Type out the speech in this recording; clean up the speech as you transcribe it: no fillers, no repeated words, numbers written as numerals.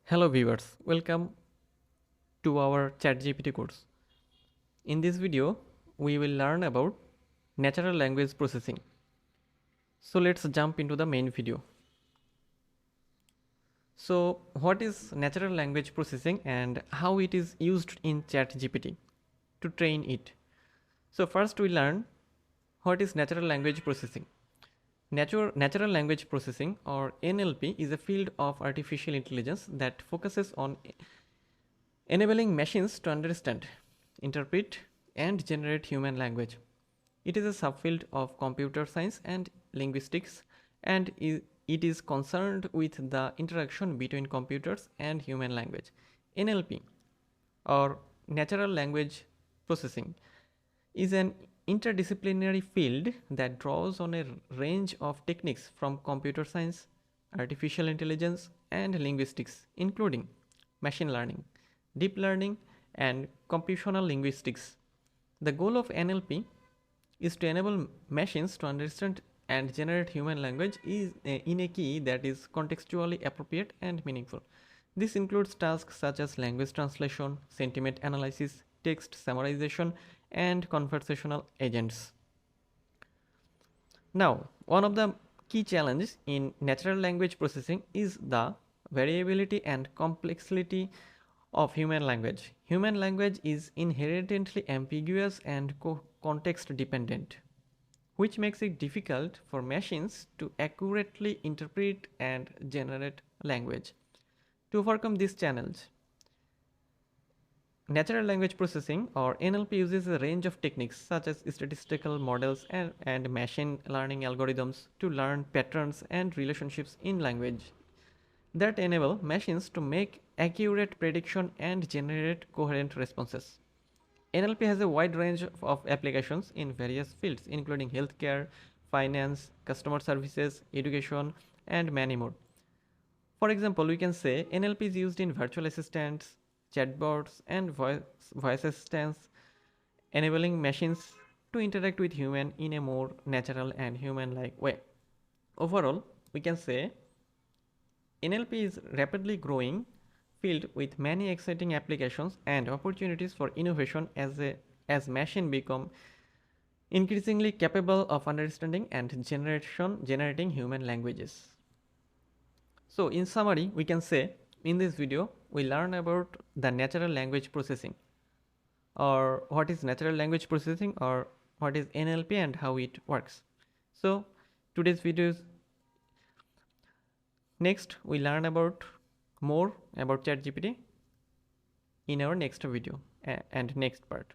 Hello viewers, welcome to our ChatGPT course. In this video, we will learn about natural language processing. So let's jump into the main video. So what is natural language processing and how it is used in ChatGPT to train it? So first we learn what is natural language processing. Natural language processing or NLP is a field of artificial intelligence that focuses on enabling machines to understand, interpret, and generate human language. It is a subfield of computer science and linguistics, and it is concerned with the interaction between computers and human language. NLP, or natural language processing, is an interdisciplinary field that draws on a range of techniques from computer science, artificial intelligence, and linguistics, including machine learning, deep learning, and computational linguistics. The goal of NLP is to enable machines to understand and generate human language in a key that is contextually appropriate and meaningful. This includes tasks such as language translation, sentiment analysis, text summarization, and conversational agents. Now, one of the key challenges in natural language processing is the variability and complexity of human language. Human language is inherently ambiguous and context dependent, which makes it difficult for machines to accurately interpret and generate language. To overcome this challenge, natural language processing or NLP uses a range of techniques such as statistical models and machine learning algorithms to learn patterns and relationships in language that enable machines to make accurate prediction and generate coherent responses. NLP has a wide range of applications in various fields, including healthcare, finance, customer services, education, and many more. For example, we can say NLP is used in virtual assistants, chatbots, and voice assistants, enabling machines to interact with humans in a more natural and human-like way. Overall, we can say NLP is rapidly growing field with many exciting applications and opportunities for innovation as machines become increasingly capable of understanding and generating human languages. So in summary, we can say in this video we learn about the natural language processing, or what is natural language processing, or what is NLP and how it works. So today's video is next we learn about more about ChatGPT in our next video and next part.